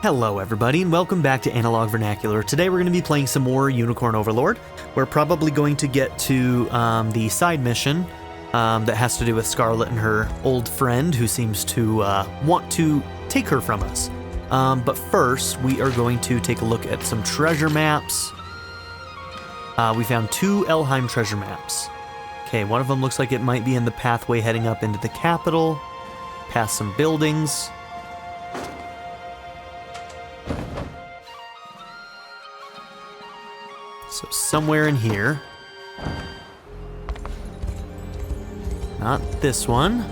Hello everybody and welcome back to Analog Vernacular. Today we're going to be playing some more Unicorn Overlord. We're probably going to get to the side mission that has to do with Scarlet and her old friend who seems to want to take her from us. But first we are going to take a look at some treasure maps. We found 2 Elheim treasure maps. Okay, one of them looks like it might be in the pathway heading up into the capital, past some buildings. So somewhere in here. Not this one.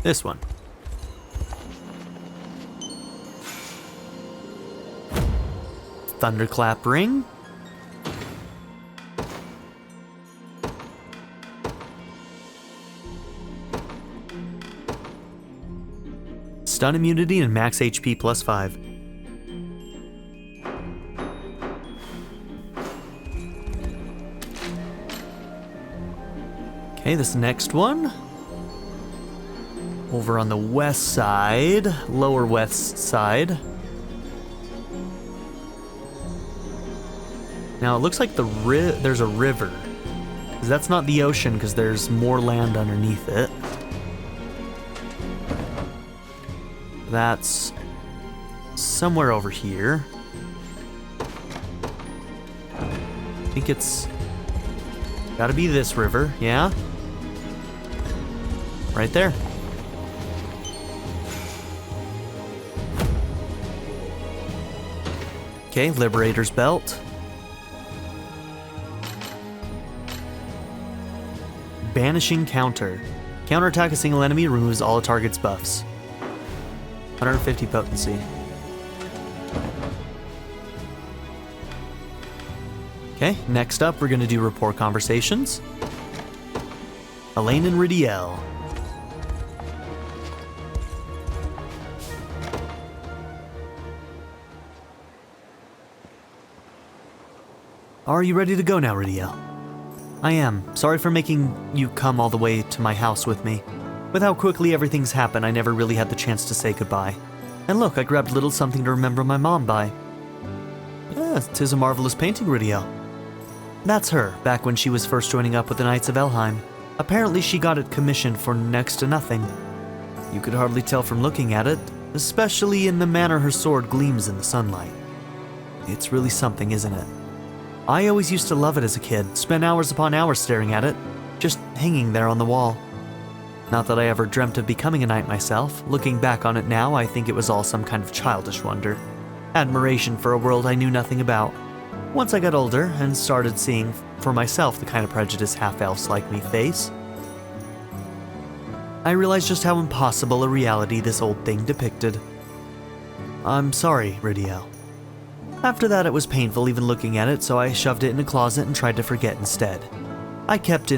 This one. Thunderclap ring. Stun immunity and max HP plus 5. Okay, this next one. Over on the west side, lower west side. Now it looks like there's a river. That's not the ocean because there's more land underneath it. That's somewhere over here. I think it's gotta be this river, yeah? Right there. Okay, Liberator's Belt. Banishing Counter. Counterattack a single enemy, removes all a target's buffs. 150 potency. Okay, next up we're going to do rapport conversations. Alain and Ridiel. Are you ready to go now, Ridiel? I am. Sorry for making you come all the way to my house with me. With how quickly everything's happened, I never really had the chance to say goodbye. And look, I grabbed a little something to remember my mom by. Yeah, 'tis a marvelous painting, Ridiel. That's her, back when she was first joining up with the Knights of Elheim. Apparently she got it commissioned for next to nothing. You could hardly tell from looking at it, especially in the manner her sword gleams in the sunlight. It's really something, isn't it? I always used to love it as a kid, spend hours upon hours staring at it, just hanging there on the wall. Not that I ever dreamt of becoming a knight myself. Looking back on it now, I think it was all some kind of childish wonder. Admiration for a world I knew nothing about. Once I got older and started seeing for myself the kind of prejudice half-elves like me face, I realized just how impossible a reality this old thing depicted. I'm sorry, Ridiel. After that, it was painful even looking at it, so I shoved it in a closet and tried to forget instead. I kept it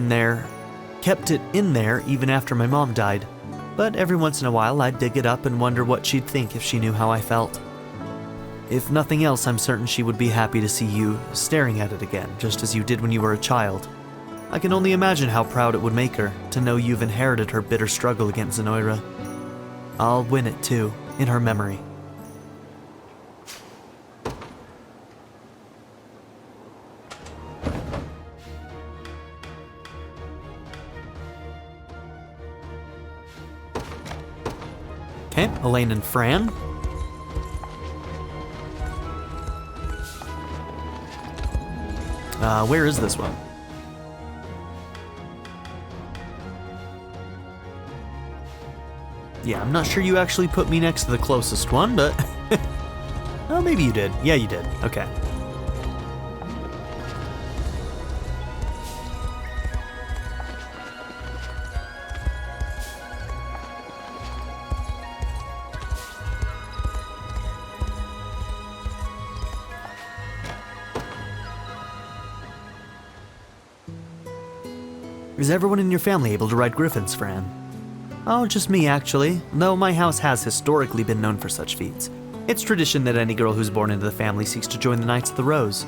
in there even after my mom died, but every once in a while I'd dig it up and wonder what she'd think if she knew how I felt. If nothing else, I'm certain she would be happy to see you staring at it again, just as you did when you were a child. I can only imagine how proud it would make her to know you've inherited her bitter struggle against Zenoira. I'll win it too, in her memory. Okay, Alain and Fran. Where is this one? Yeah, I'm not sure you actually put me next to the closest one, but... oh, maybe you did. Yeah, you did. Okay. Is everyone in your family able to ride griffins, Fran? Oh, just me actually, though my house has historically been known for such feats. It's tradition that any girl who's born into the family seeks to join the Knights of the Rose.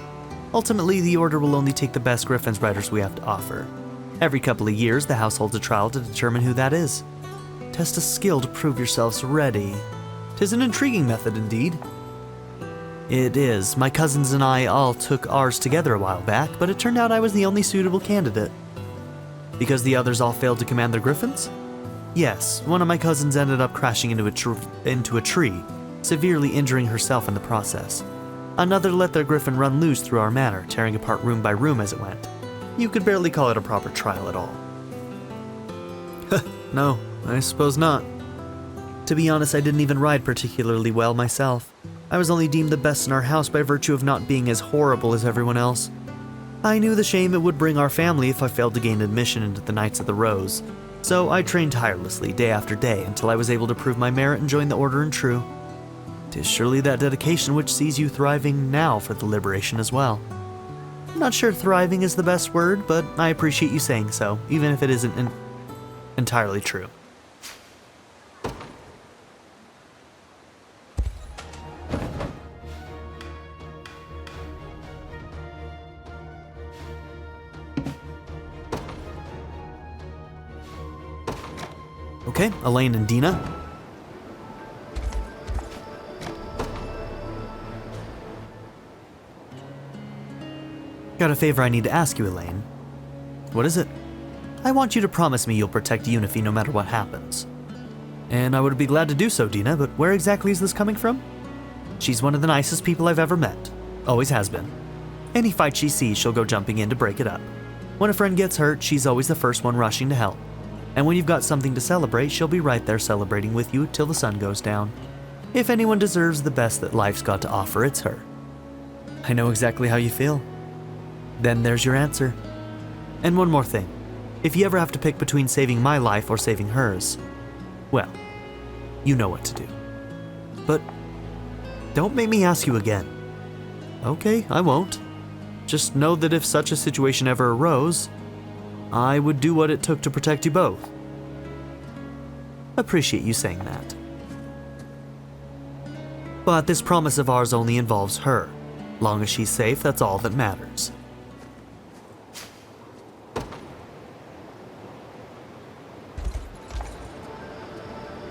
Ultimately, the Order will only take the best Griffins riders we have to offer. Every couple of years, the house holds a trial to determine who that is. Test a skill to prove yourselves ready. 'Tis an intriguing method indeed. It is. My cousins and I all took ours together a while back, but it turned out I was the only suitable candidate. Because the others all failed to command their griffins? Yes, one of my cousins ended up crashing into a tree, severely injuring herself in the process. Another let their griffin run loose through our manor, tearing apart room by room as it went. You could barely call it a proper trial at all. No, I suppose not. To be honest, I didn't even ride particularly well myself. I was only deemed the best in our house by virtue of not being as horrible as everyone else. I knew the shame it would bring our family if I failed to gain admission into the Knights of the Rose, so I trained tirelessly day after day until I was able to prove my merit and join the Order in True. 'Tis surely that dedication which sees you thriving now for the liberation as well. I'm not sure thriving is the best word, but I appreciate you saying so, even if it isn't entirely true. Okay, Alain and Dina. Got a favor I need to ask you, Alain. What is it? I want you to promise me you'll protect Unifi no matter what happens. And I would be glad to do so, Dina, but where exactly is this coming from? She's one of the nicest people I've ever met. Always has been. Any fight she sees, she'll go jumping in to break it up. When a friend gets hurt, she's always the first one rushing to help. And when you've got something to celebrate, she'll be right there celebrating with you till the sun goes down. If anyone deserves the best that life's got to offer, it's her. I know exactly how you feel. Then there's your answer. And one more thing. If you ever have to pick between saving my life or saving hers, well, you know what to do. But don't make me ask you again. Okay, I won't. Just know that if such a situation ever arose, I would do what it took to protect you both. Appreciate you saying that. But this promise of ours only involves her. Long as she's safe, that's all that matters.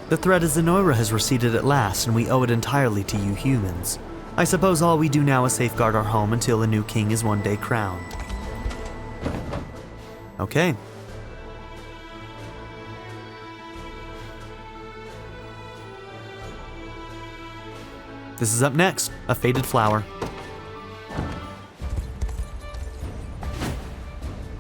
The threat of Zenora has receded at last, and we owe it entirely to you humans. I suppose all we do now is safeguard our home until a new king is one day crowned. Okay. This is up next, a faded flower.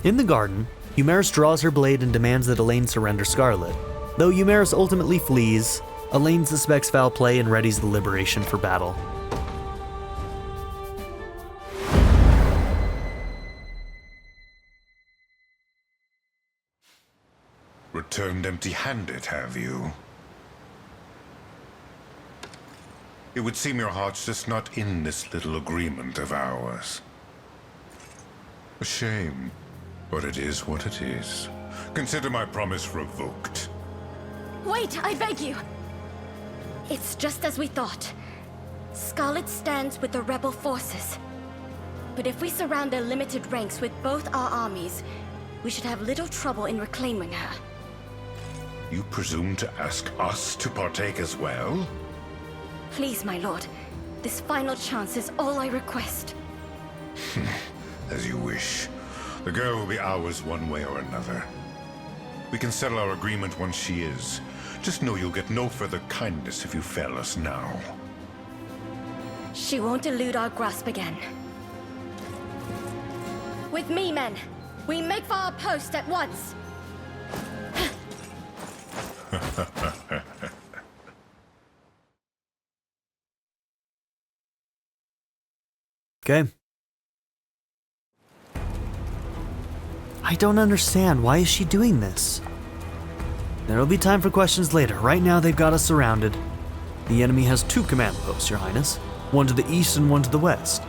In the garden, Eumeris draws her blade and demands that Alain surrender Scarlet. Though Eumeris ultimately flees, Alain suspects foul play and readies the liberation for battle. Returned empty-handed, have you? It would seem your heart's just not in this little agreement of ours. A shame, but it is what it is. Consider my promise revoked. Wait, I beg you! It's just as we thought. Scarlet stands with the rebel forces. But if we surround their limited ranks with both our armies, we should have little trouble in reclaiming her. You presume to ask us to partake as well? Please, my lord. This final chance is all I request. As you wish. The girl will be ours one way or another. We can settle our agreement once she is. Just know you'll get no further kindness if you fail us now. She won't elude our grasp again. With me, men! We make for our post at once! Okay. I don't understand. Why is she doing this? There'll be time for questions later. Right now, they've got us surrounded. The enemy has 2 command posts, Your Highness. One to the east and one to the west.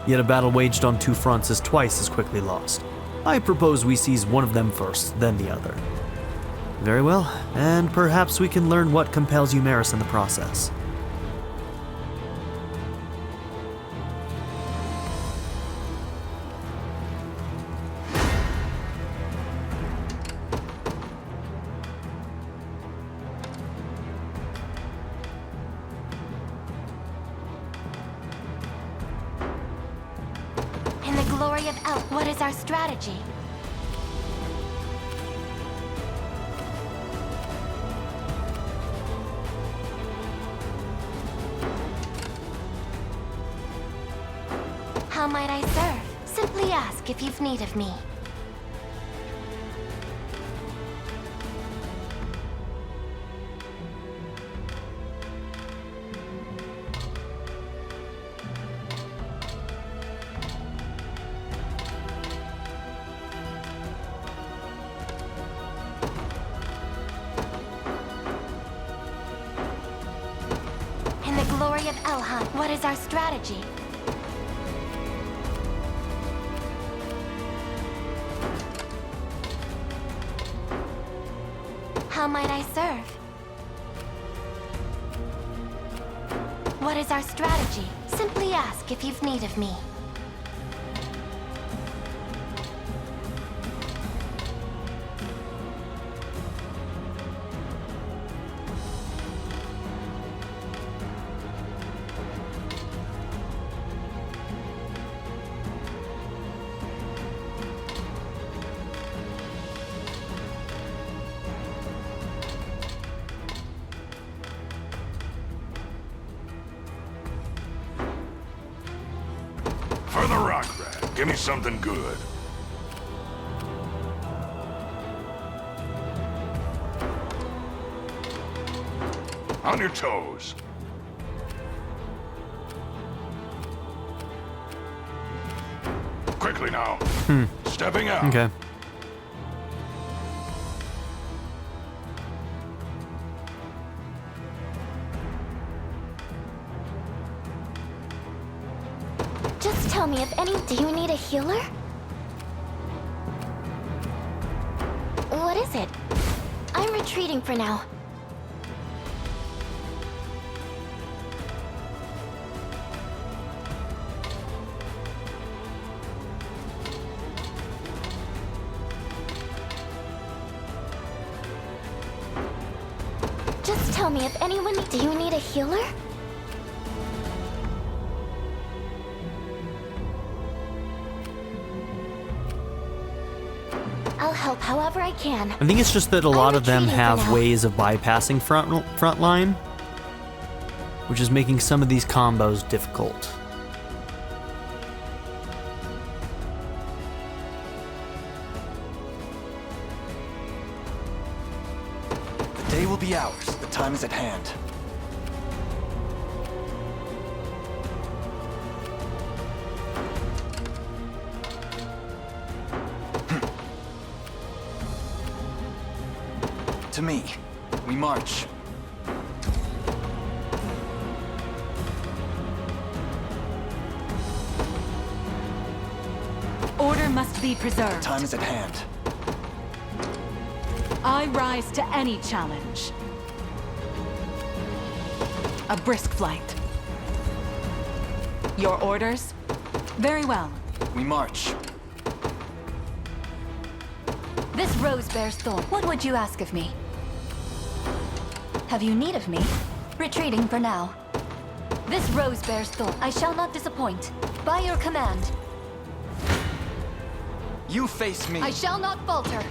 Yet a battle waged on 2 fronts is twice as quickly lost. I propose we seize one of them first, then the other. Very well, and perhaps we can learn what compels Eumeris in the process. glory of El, what is our strategy? How might I serve? Simply ask if you've need of me. In the glory of Elhan, what is our strategy? How might I serve? What is our strategy? Simply ask if you've need of me. For the rock rat, give me something good. On your toes. Quickly now. Stepping out. Okay. Just tell me if any... Do you need a healer? What is it? I'm retreating for now. Just tell me if anyone... Do you need a healer? I'll help however I can. I think it's just that a lot of them retreating for have now. ways of bypassing front line, which is making some of these combos difficult. The day will be ours. The time is at hand. To me, we march. Order must be preserved. Time is at hand. I rise to any challenge. A brisk flight. Your orders? Very well. We march. This rose bears thorn. What would you ask of me? Have you need of me? Retreating for now. This rose bears thorn. I shall not disappoint. By your command. You face me. I shall not falter.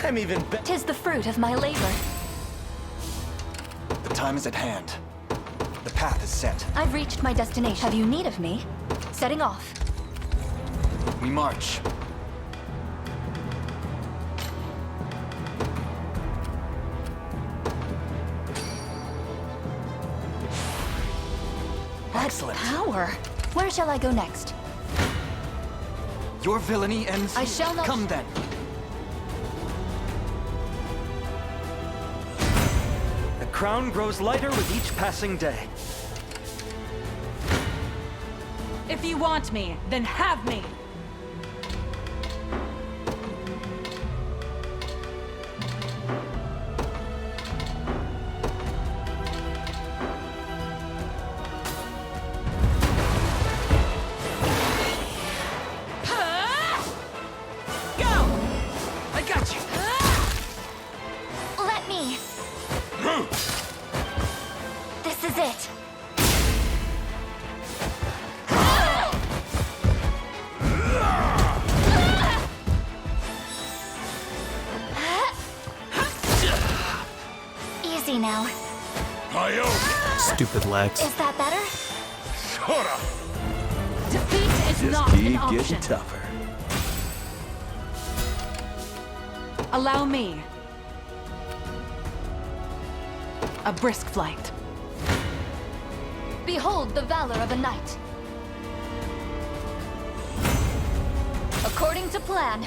I'm even better. 'Tis the fruit of my labor. The time is at hand. The path is set. I've reached my destination. Have you need of me? Setting off. We march. Excellent. Power. Where shall I go next? Your villainy ends. I shall not- Come then. The crown grows lighter with each passing day. If you want me, then have me. Let me. This is it. now. Stupid Lex. Is that better? Sorta. Defeat is Just not keep an option. getting tougher. Allow me. A brisk flight. Behold the valor of a knight. According to plan.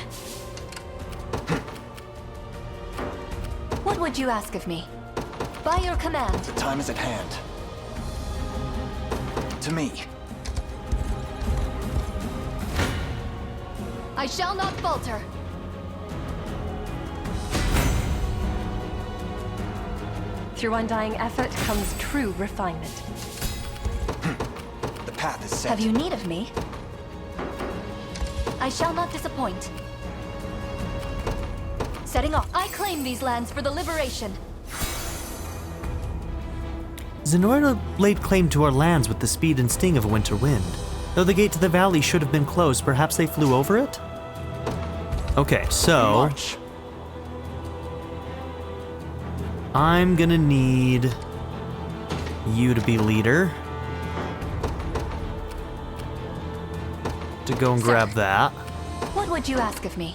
What would you ask of me? By your command. The time is at hand. To me. I shall not falter. Through undying effort comes true refinement. The path is set. Have you need of me? I shall not disappoint. Setting off. I claim these lands for the liberation. Zenora laid claim to our lands with the speed and sting of a winter wind. Though the gate to the valley should have been closed, perhaps they flew over it? Okay, so March. I'm gonna need you to be leader. To go and Sir. grab that. What would you ask of me?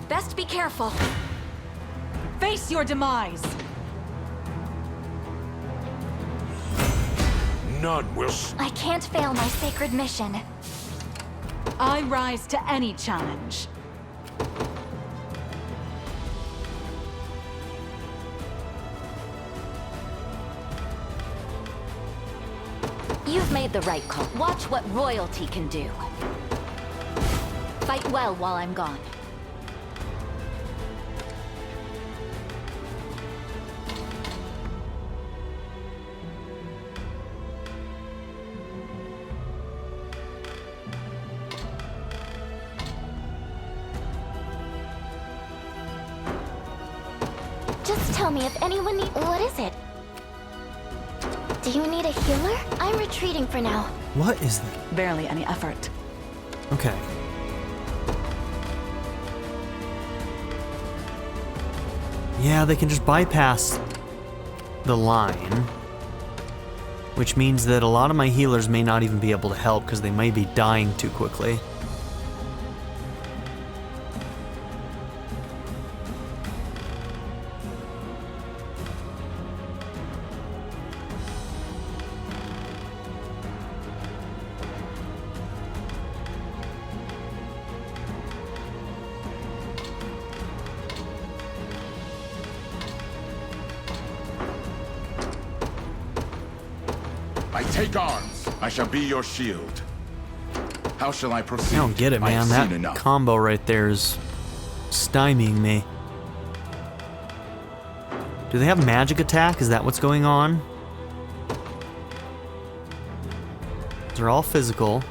Best be careful. Face your demise. None will I can't fail my sacred mission. I rise to any challenge. You've made the right call. Watch what royalty can do. Fight well while I'm gone. Just tell me if anyone needs... What is it? Do you need a healer? I'm retreating for now. What is that? Barely any effort. Okay. Yeah, they can just bypass the line. Which means that a lot of my healers may not even be able to help because they may be dying too quickly. I take arms. I shall be your shield. How shall I proceed? I don't get it, I have man. seen That enough. combo right there is stymieing me. Do they have magic attack? Is that what's going on? They're all physical.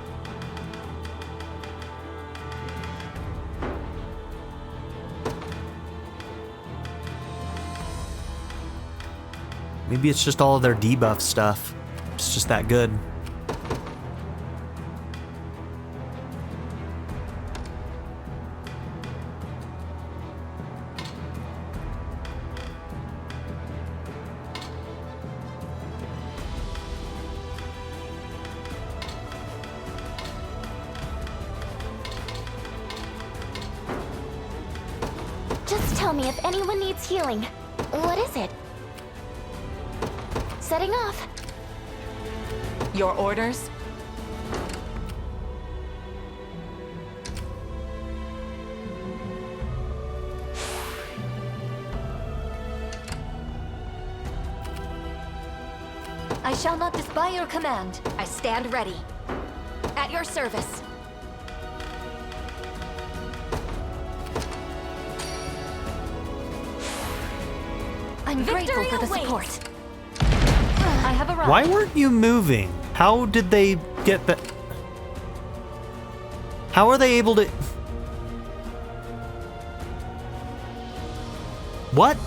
Maybe it's just all of their debuff stuff. It's just that good. Just tell me if anyone needs healing. What is it? Setting off. Your orders? I shall not disobey your command. I stand ready. At your service. I'm grateful for the support. I have arrived. Why weren't you moving? How did they get that? How are they able to? What?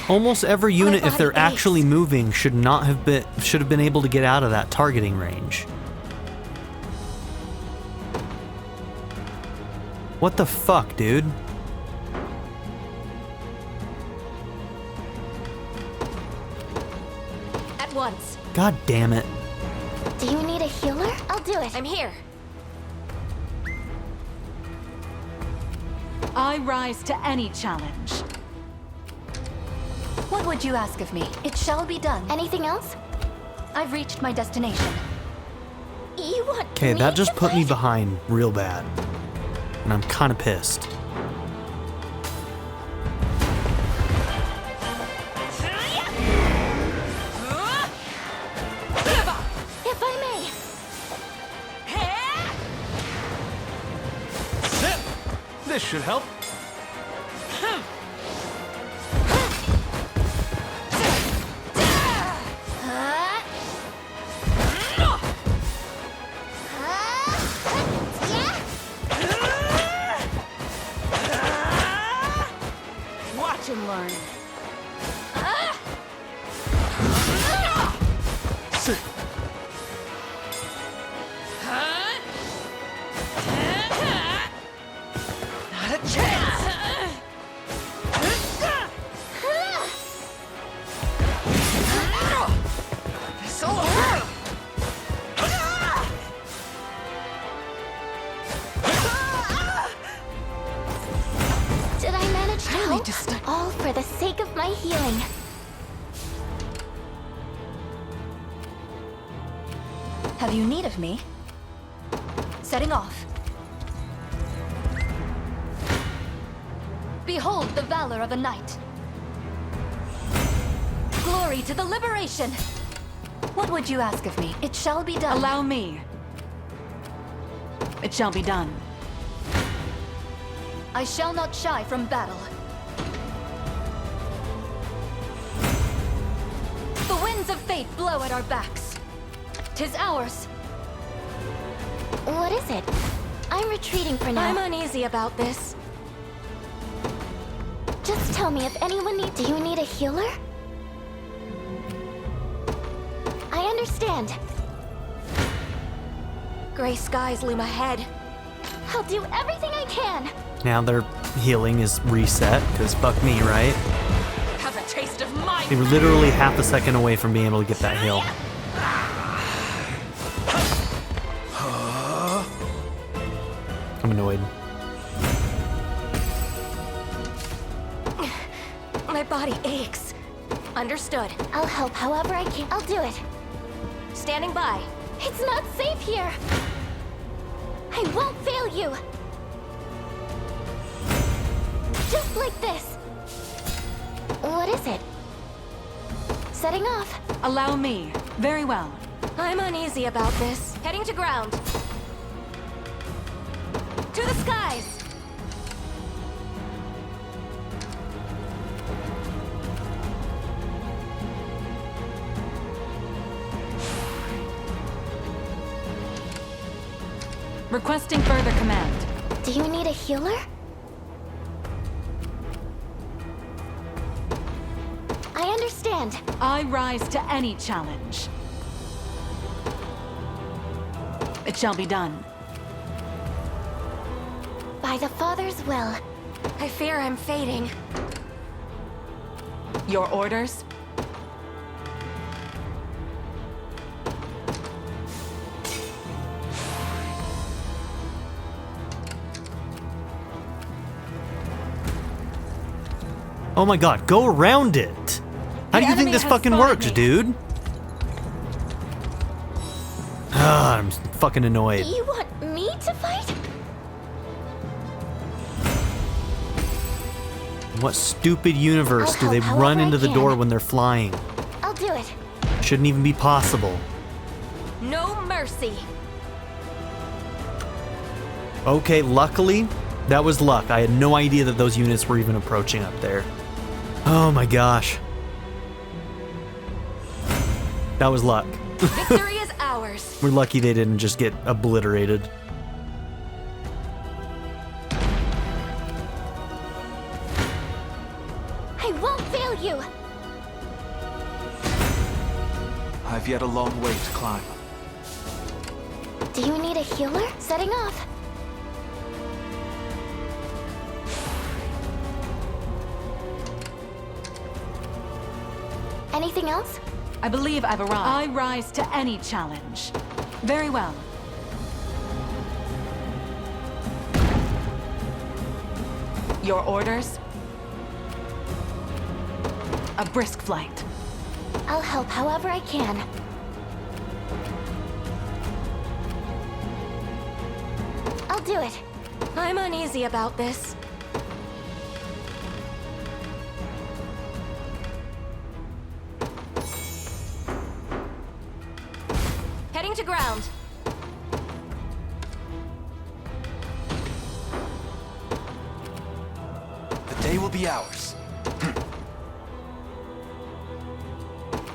Almost every unit, if they're actually moving, should have been able to get out of that targeting range. What the fuck, dude? God damn it. Do you need a healer? I'll do it. I'm here. I rise to any challenge. What would you ask of me? It shall be done. Anything else? I've reached my destination. You want Okay, me that just to put me fight? behind real bad. And I'm kind of pissed. If I may. This should help. Watch and learn. Not a chance. This'll hurt. Did I manage to I help? need to stop. All for the sake of my healing. Have you need of me? Setting off. Behold the valor of a knight. Glory to the liberation! What would you ask of me? It shall be done. Allow me. It shall be done. I shall not shy from battle. The winds of fate blow at our backs. 'Tis ours. What is it? I'm retreating for now. I'm uneasy about this. Just tell me if anyone needs. Do you need a healer? I understand. Gray skies loom ahead. I'll do everything I can. Now their healing is reset, because fuck me, right? Have a taste of my They were literally half a second away from being able to get that heal. I'm annoyed. My body aches. Understood. I'll help however I can. I'll do it. Standing by. It's not safe here. I won't fail you. Just like this. What is it? Setting off. Allow me. Very well. I'm uneasy about this. Heading to ground. To the skies. Requesting further command. Do you need a healer? I understand. I rise to any challenge. It shall be done. By the Father's will. I fear I'm fading. Your orders? Oh my god, go around it! How do you think enemy this has fucking spotted works, me. dude? Ah, I'm fucking annoyed. You want me to fight? What stupid universe I'll do they help run however into I the door can. when they're flying? I'll do it. Shouldn't even be possible. No mercy. Okay, luckily, that was luck. I had no idea that those units were even approaching up there. Oh my gosh. That was luck. Victory is ours. We're lucky they didn't just get obliterated. I won't fail you. I've yet a long way to climb. Do you need a healer? Setting off. Anything else? I believe I've arrived. I rise to any challenge. Very well. Your orders? A brisk flight. I'll help however I can. I'll do it. I'm uneasy about this. Heading to ground. The day will be ours.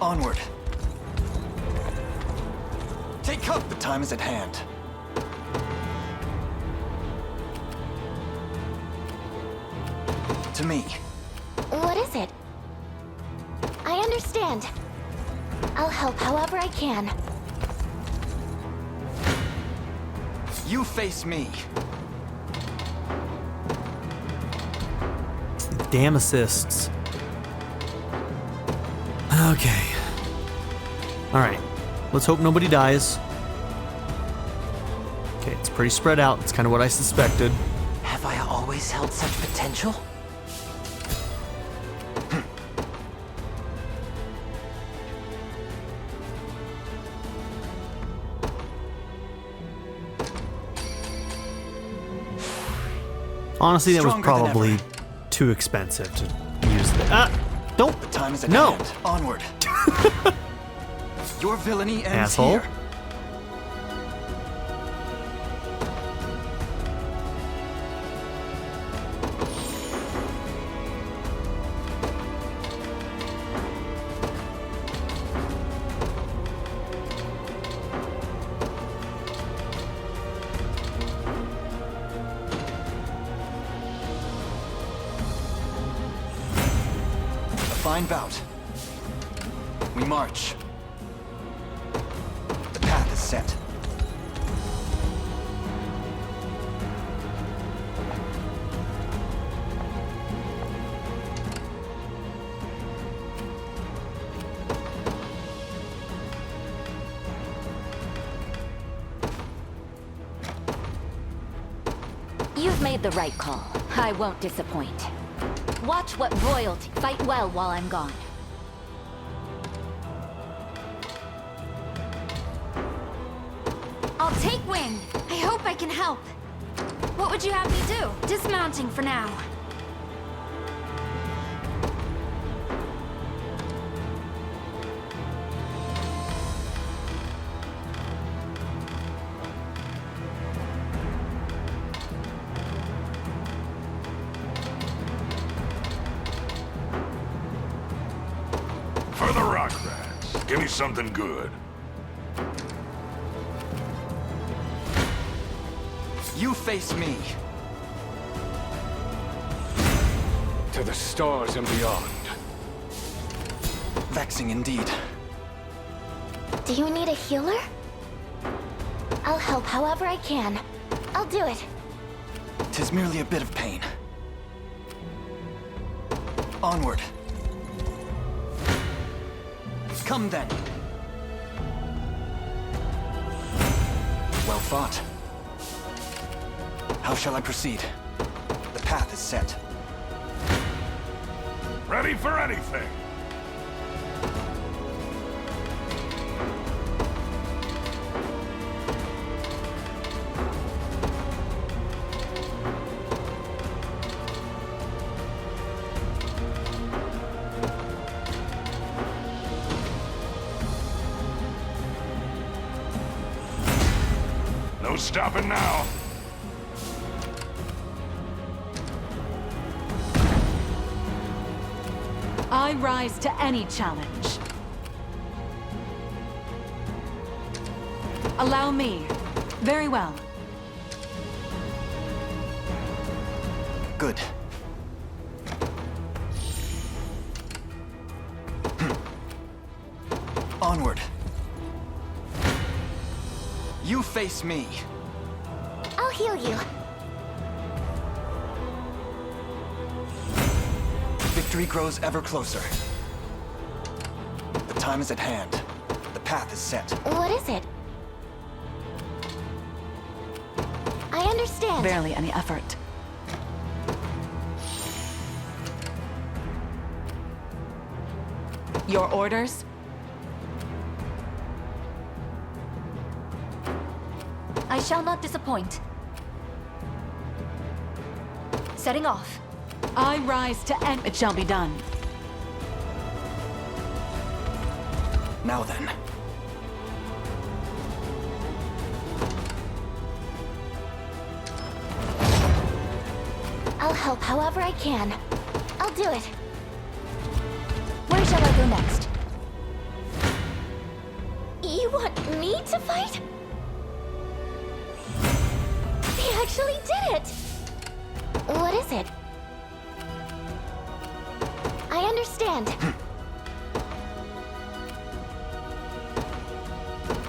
Onward. Take cover. The time is at hand. To me. What is it? I understand. I'll help however I can. You face me. Damn assists. Okay. Alright. Let's hope nobody dies. Okay, it's pretty spread out. It's kind of what I suspected. Have I always held such potential? Honestly, that was Stronger than probably ever. too expensive to use. Don't. The time is at No. hand. Onward. Your villainy ends Asshole. here. Fine bout. We march. The path is set. You've made the right call. I won't disappoint. Watch what royalty. Fight well while I'm gone. I'll take wing. I hope I can help. What would you have me do? Dismounting for now. For the rock rats. Give me something good. You face me. To the stars and beyond. Vexing indeed. Do you need a healer? I'll help however I can. I'll do it. 'Tis merely a bit of pain. Onward. Come then. Well fought. How shall I proceed? The path is set. Ready for anything. No stopping now. I rise to any challenge. Allow me. Very well. Good. Onward. You face me. I'll heal you. Victory grows ever closer. The time is at hand. The path is set. What is it? I understand. Barely any effort. Your orders? I shall not disappoint. Setting off. I rise to end. It shall be done. Now then. I'll help however I can. I'll do it. Where shall I go next? You want me to fight? They actually did it! What is it? I understand.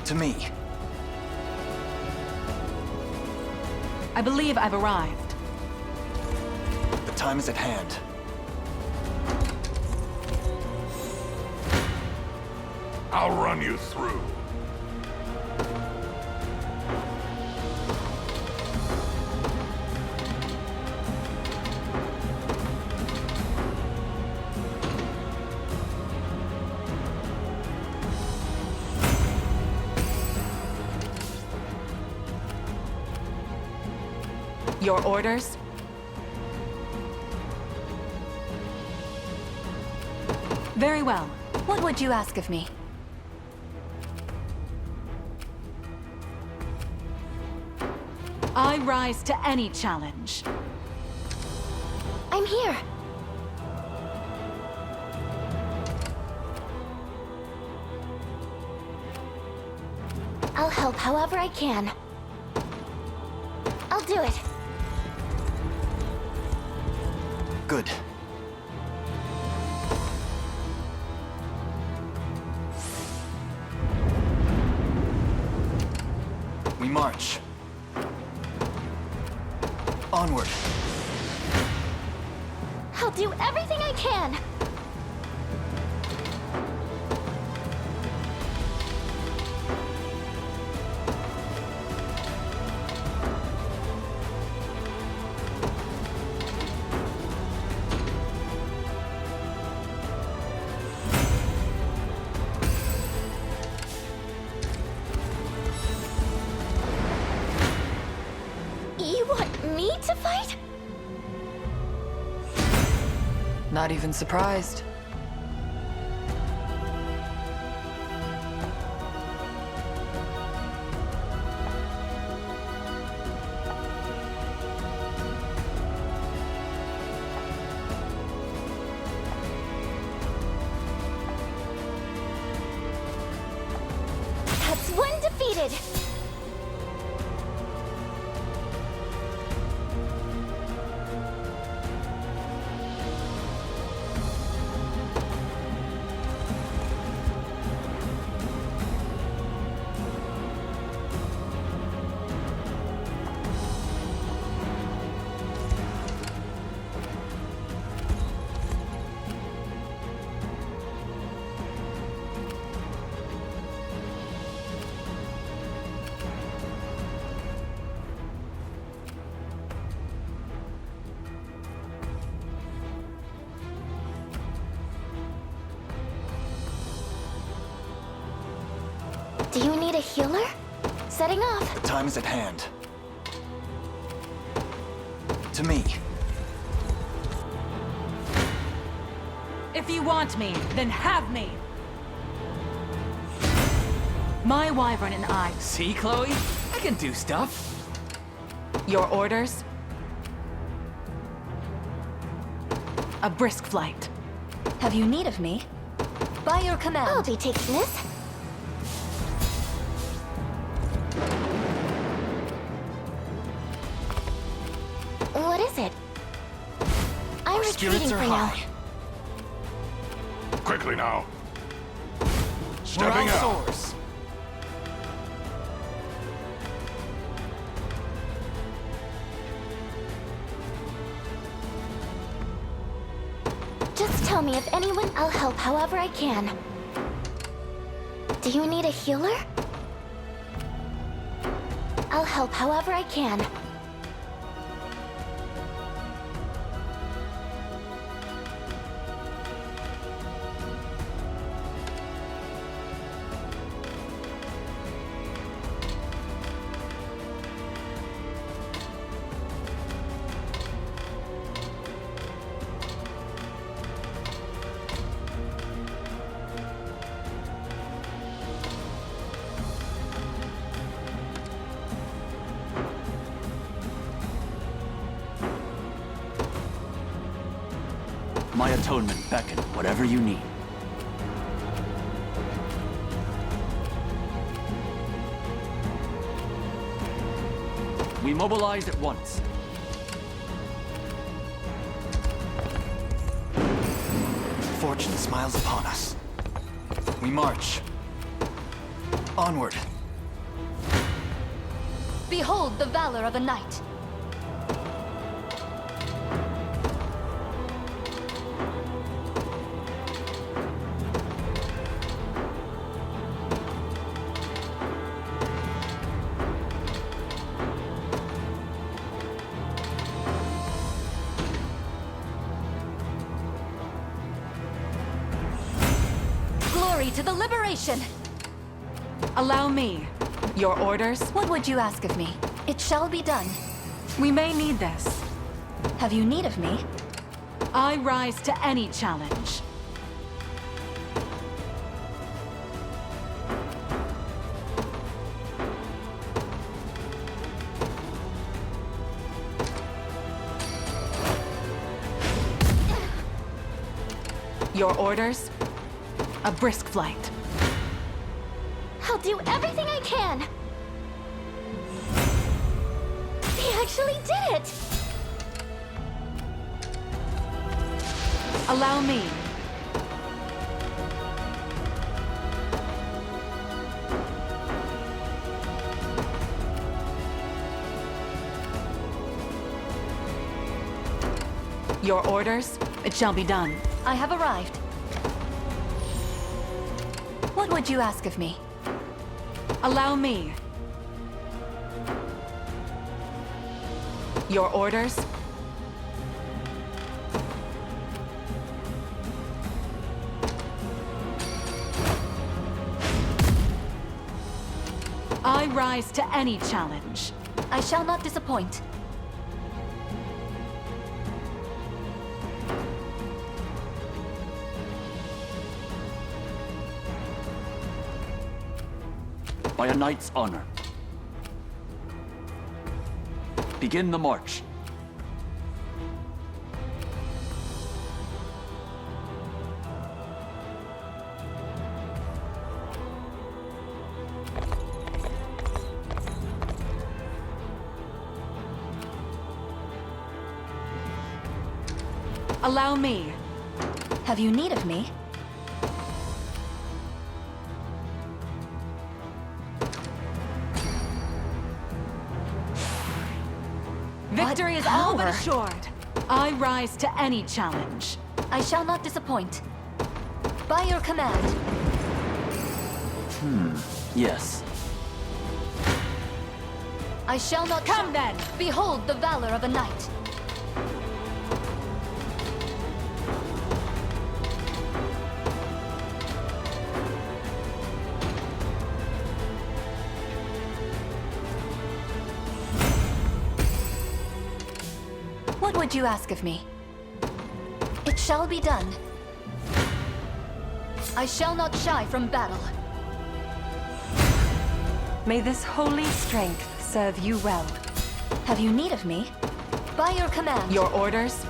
To me. I believe I've arrived. The time is at hand. I'll run you through. Your orders? Very well. What would you ask of me? I rise to any challenge. I'm here. I'll help however I can. I'll do it. Good. We march. Onward. I'll do everything I can. You want me to fight? Not even surprised. That's one defeated. Do you need a healer? Setting off. The time is at hand. To me. If you want me, then have me! My wyvern and I. See, Chloe? I can do stuff. Your orders? A brisk flight. Have you need of me? By your command. I'll be taking this. What is it? I'm retreating for now. Quickly now. We're Stepping all out. soars. Just tell me if anyone. I'll help however I can. Do you need a healer? I'll help however I can. My atonement beckon whatever you need. We mobilize at once. Fortune smiles upon us. We march. Onward. Behold the valor of a knight. Glory to the liberation! Allow me. Your orders? What would you ask of me? It shall be done. We may need this. Have you need of me? I rise to any challenge. Your orders? A brisk flight. I'll do everything I can! They actually did it! Allow me. Your orders? It shall be done. I have arrived. What would you ask of me? Allow me. Your orders? I rise to any challenge. I shall not disappoint. By a knight's honor. Begin the march. Allow me. Have you need of me? Victory is all but assured. I rise to any challenge. I shall not disappoint. By your command. Yes. I shall not Come then! Behold the valor of a knight. What would you ask of me? It shall be done. I shall not shy from battle. May this holy strength serve you well. Have you need of me? By your command. Your orders?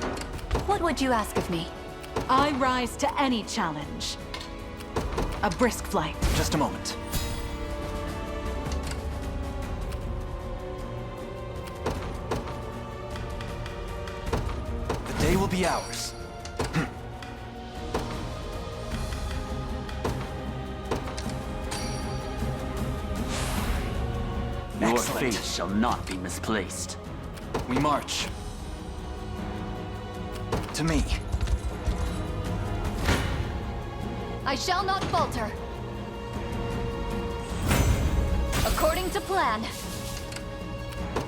What would you ask of me? I rise to any challenge. A brisk flight. Just a moment. The day will be ours. Your Excellent. fate shall not be misplaced. We march. To me. I shall not falter. According to plan.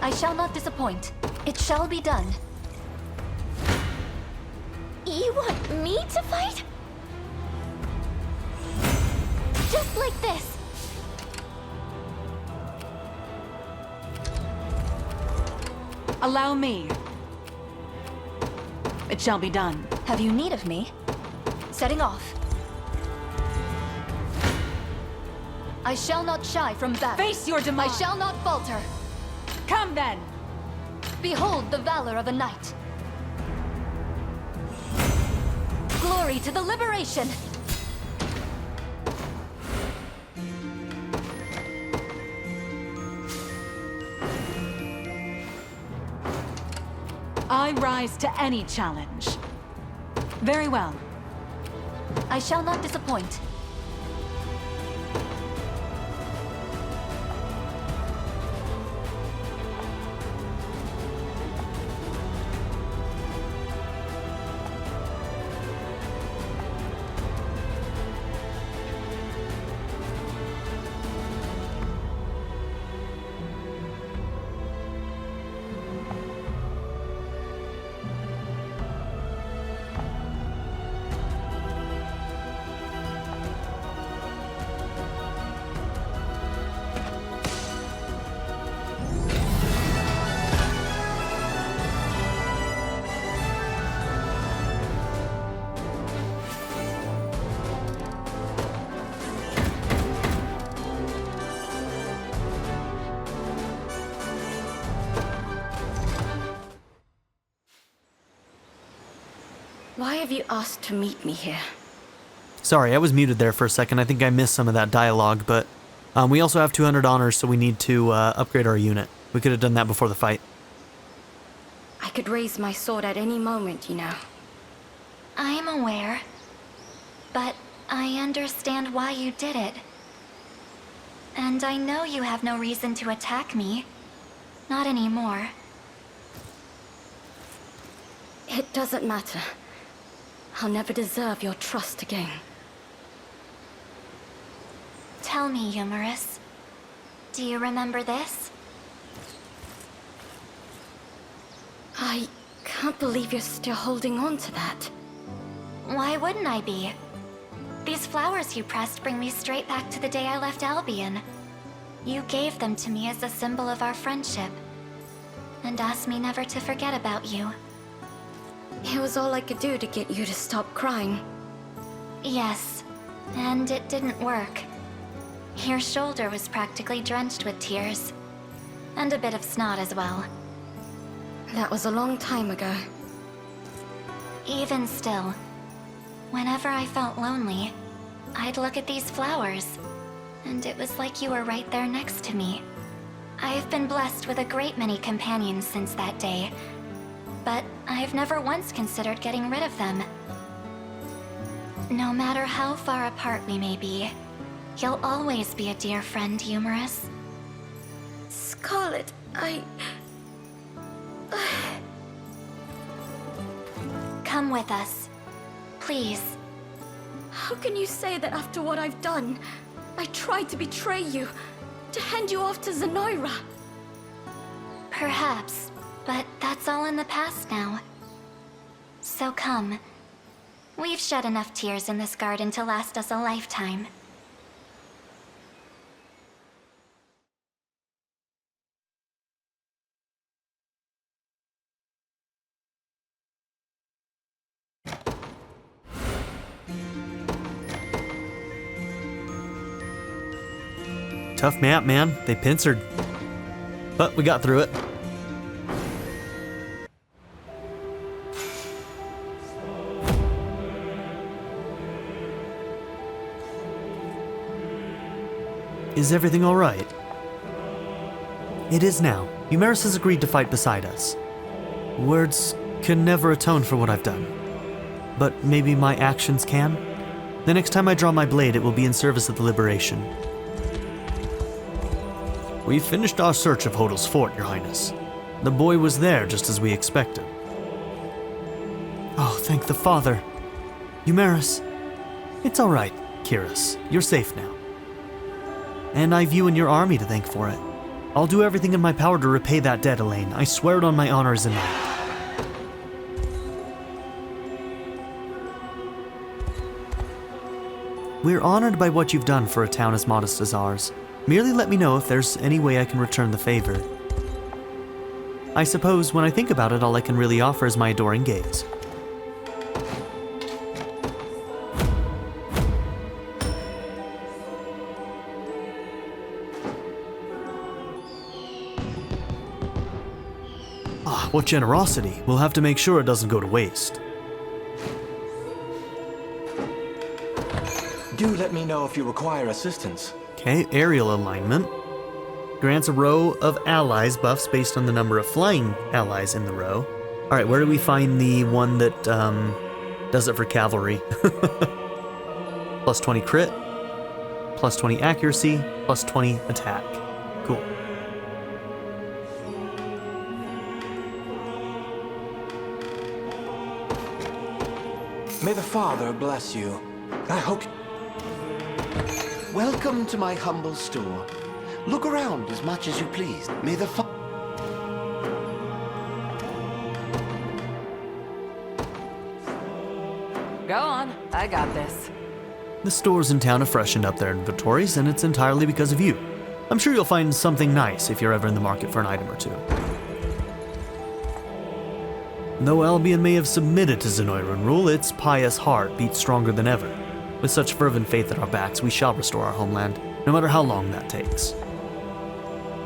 I shall not disappoint. It shall be done. You want me to fight? Just like this. Allow me. It shall be done. Have you need of me? Setting off. I shall not shy from battle. Face your demise. I shall not falter. Come then. Behold the valor of a knight. Glory to the liberation! I rise to any challenge. Very well. I shall not disappoint. Why have you asked to meet me here? Sorry, I was muted there for a second. I think I missed some of that dialogue, but we also have 200 honors, so we need to upgrade our unit. We could have done that before the fight. I could raise my sword at any moment, you know. I'm aware. But I understand why you did it. And I know you have no reason to attack me. Not anymore. It doesn't matter. I'll never deserve your trust again. Tell me, Umis. Do you remember this? I can't believe you're still holding on to that. Why wouldn't I be? These flowers you pressed bring me straight back to the day I left Albion. You gave them to me as a symbol of our friendship, and asked me never to forget about you. It was all I could do to get you to stop crying. Yes, and it didn't work. Your shoulder was practically drenched with tears, and a bit of snot as well. That was a long time ago. Even still, whenever I felt lonely, I'd look at these flowers, and it was like you were right there next to me. I've been blessed with a great many companions since that day, but I've never once considered getting rid of them. No matter how far apart we may be, you'll always be a dear friend, Umis. Scarlet, Come with us. Please. How can you say that after what I've done? I tried to betray you, to hand you off to Zenoira. Perhaps, but that's all in the past now. So come. We've shed enough tears in this garden to last us a lifetime. Tough map, man. They pincered. But we got through it. Is everything all right? It is now. Umis has agreed to fight beside us. Words can never atone for what I've done. But maybe my actions can? The next time I draw my blade, it will be in service of the liberation. We finished our search of Hodel's fort, Your Highness. The boy was there just as we expected. Oh, thank the Father. Umis. It's all right, Kiris. You're safe now. And I've you and your army to thank for it. I'll do everything in my power to repay that debt, Alain. I swear it on my honor as a knight. We're honored by what you've done for a town as modest as ours. Merely let me know if there's any way I can return the favor. I suppose when I think about it, all I can really offer is my adoring gaze. Ah, what generosity. We'll have to make sure it doesn't go to waste. Do let me know if you require assistance. Okay, aerial alignment. Grants a row of allies buffs based on the number of flying allies in the row. Alright, where do we find the one that does it for cavalry? Plus 20 crit, plus 20 accuracy, plus 20 attack. Cool. May the Father bless you. I hope... Welcome to my humble store. Look around as much as you please. May the Go on, I got this. The stores in town have freshened up their inventories, and it's entirely because of you. I'm sure you'll find something nice if you're ever in the market for an item or two. Though Albion may have submitted to Zenoiran rule, its pious heart beats stronger than ever. With such fervent faith at our backs, we shall restore our homeland, no matter how long that takes.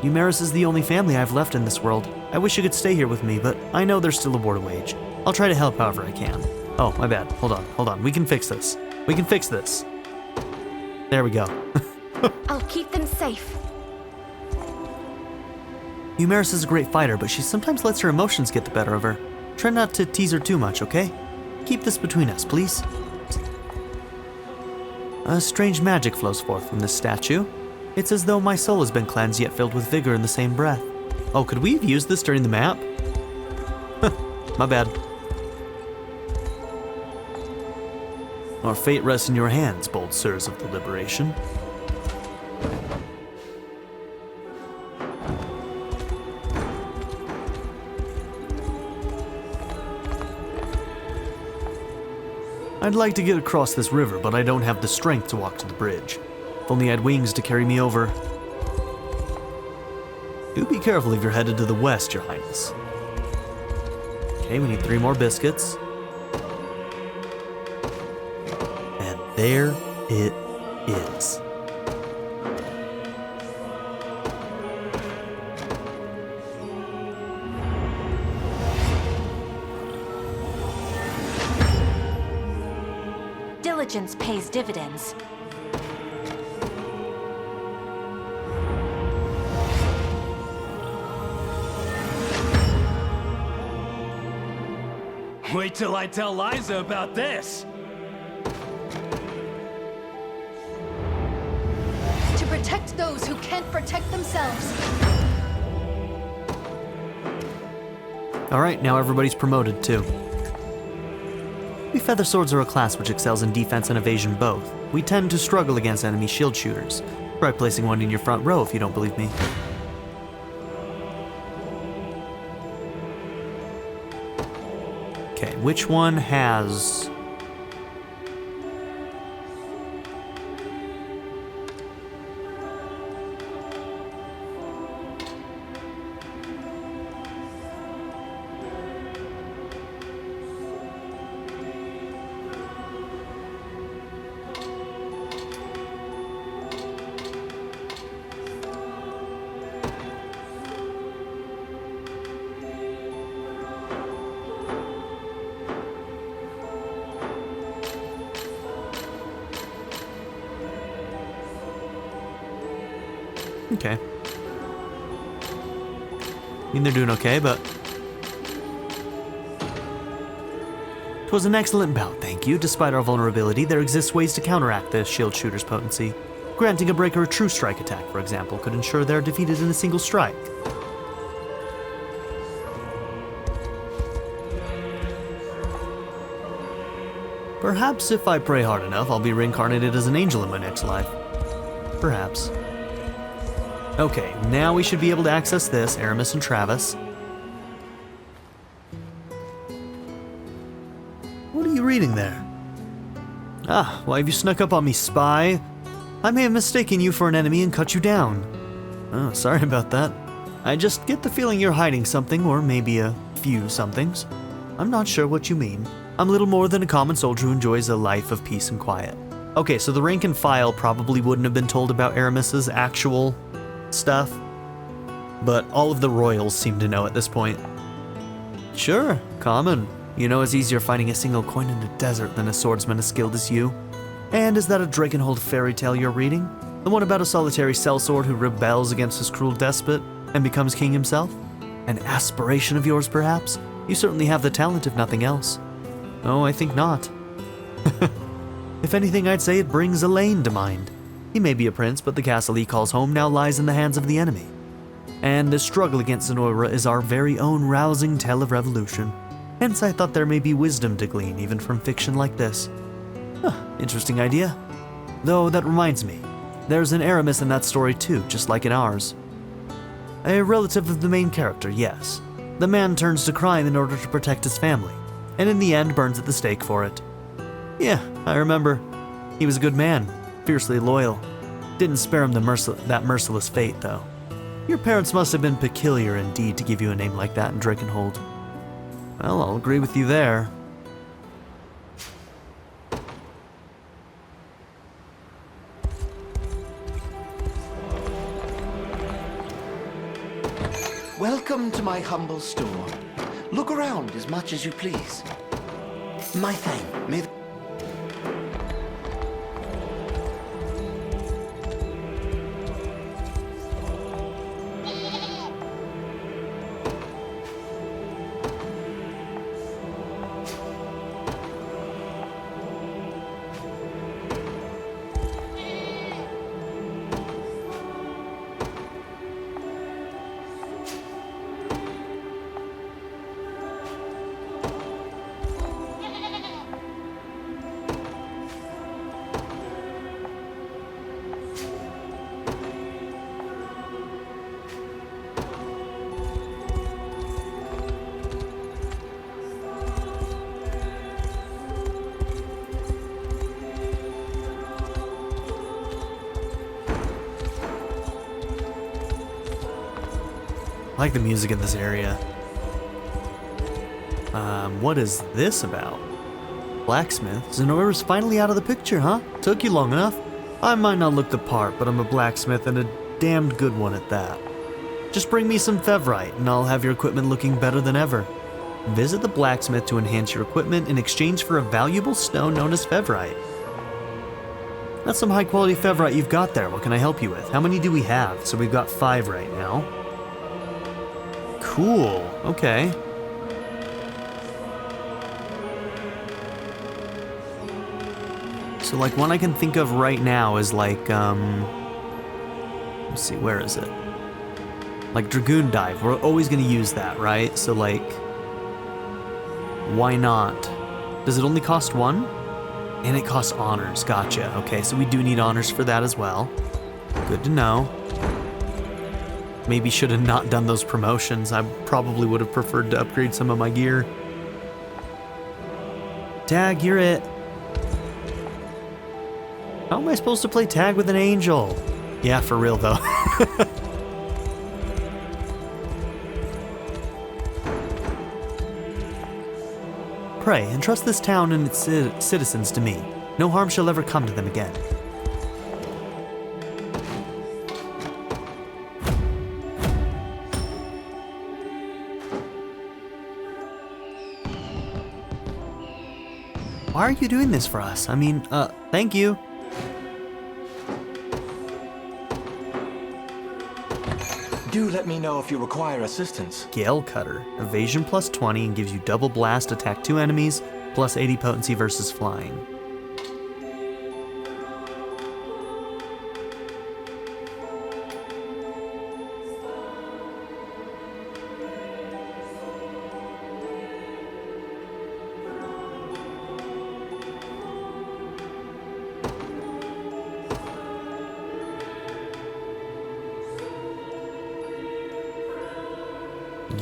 Umaris is the only family I've left in this world. I wish you could stay here with me, but I know there's still a war to wage. I'll try to help however I can. Oh, my bad. Hold on. We can fix this. We can fix this. There we go. I'll keep them safe. Umaris is a great fighter, but she sometimes lets her emotions get the better of her. Try not to tease her too much, okay? Keep this between us, please. A strange magic flows forth from this statue. It's as though my soul has been cleansed yet filled with vigor in the same breath. Oh, could we have used this during the map? My bad. Our fate rests in your hands, bold sirs of the liberation. I'd like to get across this river, but I don't have the strength to walk to the bridge. If only I had wings to carry me over. Do be careful if you're headed to the west, Your Highness. Okay, we need 3 more biscuits. And there it is. Diligence pays dividends. Wait till I tell Liza about this! To protect those who can't protect themselves. Alright, now everybody's promoted too. We feather swords are a class which excels in defense and evasion both. We tend to struggle against enemy shield shooters. Try placing one in your front row if you don't believe me. Okay, which one has... Okay. I mean, they're doing okay, but... 'Twas an excellent bout, thank you. Despite our vulnerability, there exists ways to counteract the shield shooter's potency. Granting a break or a true strike attack, for example, could ensure they're defeated in a single strike. Perhaps if I pray hard enough, I'll be reincarnated as an angel in my next life. Perhaps. Okay, now we should be able to access this, Aramis and Travis. What are you reading there? Ah, why have you snuck up on me, spy? I may have mistaken you for an enemy and cut you down. Oh, sorry about that. I just get the feeling you're hiding something, or maybe a few somethings. I'm not sure what you mean. I'm little more than a common soldier who enjoys a life of peace and quiet. Okay, so the rank and file probably wouldn't have been told about Aramis's actual stuff, but all of the royals seem to know at this point. Sure, common. You know, it's easier finding a single coin in a desert than a swordsman as skilled as you. And is that a Drakenhold fairy tale you're reading? The one about a solitary sellsword who rebels against his cruel despot and becomes king himself? An aspiration of yours, perhaps? You certainly have the talent, if nothing else. Oh, I think not. If anything, I'd say it brings Alain to mind. He may be a prince, but the castle he calls home now lies in the hands of the enemy. And the struggle against Zenora is our very own rousing tale of revolution. Hence, I thought there may be wisdom to glean even from fiction like this. Huh, interesting idea. Though, that reminds me. There's an Aramis in that story too, just like in ours. A relative of the main character, yes. The man turns to crime in order to protect his family, and in the end burns at the stake for it. Yeah, I remember. He was a good man, fiercely loyal. Didn't spare him that merciless fate, though. Your parents must have been peculiar indeed to give you a name like that in Drakenhold. Well, I'll agree with you there. Welcome to my humble store. Look around as much as you please. My thank. May I like the music in this area. What is this about? Blacksmith? Zenora's finally out of the picture, huh? Took you long enough. I might not look the part, but I'm a blacksmith and a damned good one at that. Just bring me some fevrite and I'll have your equipment looking better than ever. Visit the blacksmith to enhance your equipment in exchange for a valuable stone known as fevrite. That's some high quality fevrite you've got there. What can I help you with? How many do we have? So we've got 5 right now. Cool, okay. So like one I can think of right now is like, let's see, where is it? Like Dragoon Dive, we're always gonna use that, right? So like, why not? Does it only cost 1? And it costs honors, gotcha. Okay, so we do need honors for that as well. Good to know. Maybe should have not done those promotions. I probably would have preferred to upgrade some of my gear. Tag, you're it. How am I supposed to play tag with an angel? Yeah, for real though. Pray, entrust this town and its citizens to me. No harm shall ever come to them again. Why are you doing this for us? I mean, thank you. Do let me know if you require assistance. Gale Cutter. Evasion plus 20 and gives you double blast, attack 2 enemies, plus 80 potency versus flying.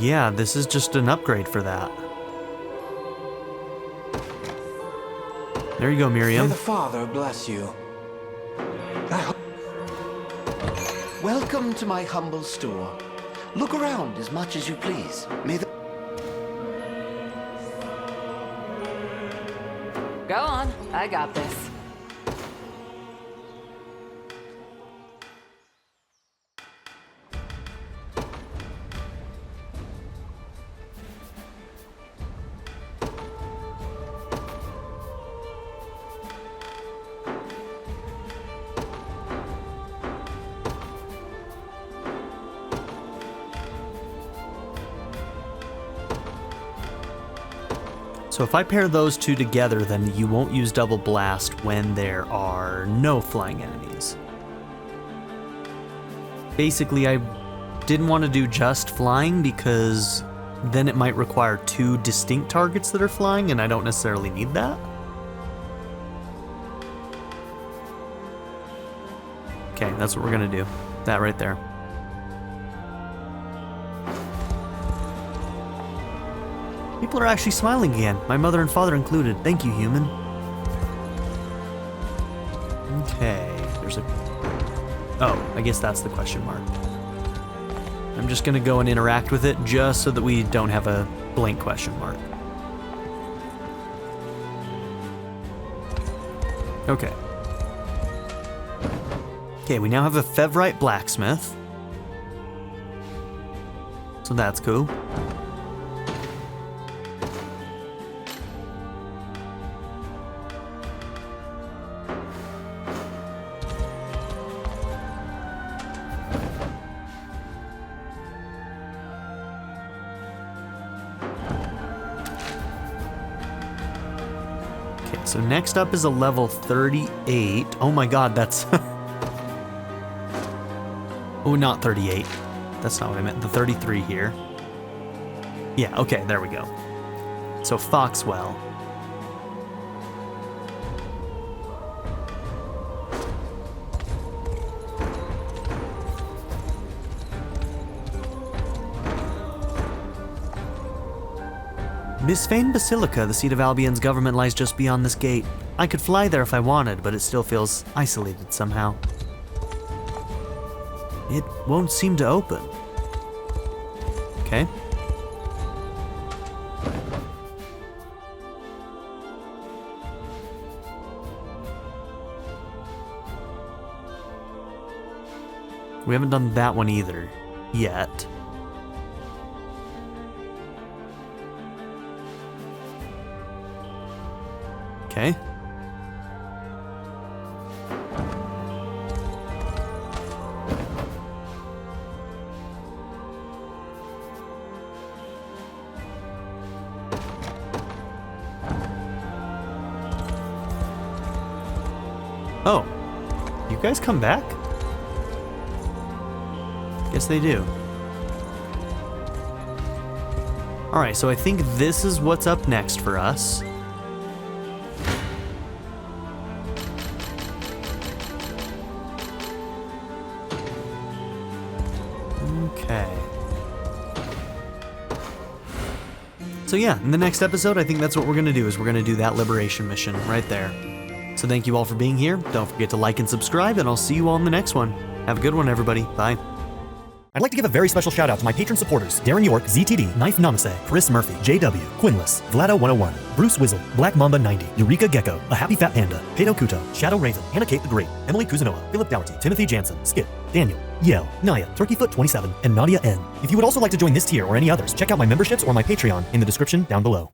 yeah, this is just an upgrade for that. There you go, May Miriam. the Father bless you. Welcome to my humble store. Look around as much as you please. May the... Go on, I got this. So if I pair those two together, then you won't use double blast when there are no flying enemies. Basically, I didn't want to do just flying because then it might require two distinct targets that are flying, and I don't necessarily need that. Okay, that's what we're gonna do. That right there. People are actually smiling again, my mother and father included. Thank you, human. Okay, there's a... Oh, I guess that's the question mark. I'm just gonna go and interact with it just so that we don't have a blank question mark. Okay. Okay, we now have a Fevrite blacksmith. So that's cool. So next up is a level 38. Oh my god, that's... Oh, not 38. That's not what I meant. The 33 here. Yeah, okay, there we go. So Foxwell. Misfane Basilica, the seat of Albion's government, lies just beyond this gate. I could fly there if I wanted, but it still feels isolated somehow. It won't seem to open. Okay. We haven't done that one either, yet. Okay. Oh, you guys come back? Guess they do. Alright, so I think this is what's up next for us. Okay. So yeah, in the next episode, I think that's what we're going to do, is we're going to do that liberation mission right there. So thank you all for being here. Don't forget to like and subscribe, and I'll see you all in the next one. Have a good one, everybody. Bye. I'd like to give a very special shout out to my patron supporters: Darren York, ZTD, Knife Namaste, Chris Murphy, JW, Quinless, Vlado101, Bruce Wizzle, Black Mamba 90, Eureka Gecko, A Happy Fat Panda, Pato Kuto, Shadow Raven, Hannah Kate the Great, Emily Kuzanoa, Philip Dougherty, Timothy Jansen, Skip, Daniel, Yale, Naya, Turkeyfoot 27, and Nadia N. If you would also like to join this tier or any others, check out my memberships or my Patreon in the description down below.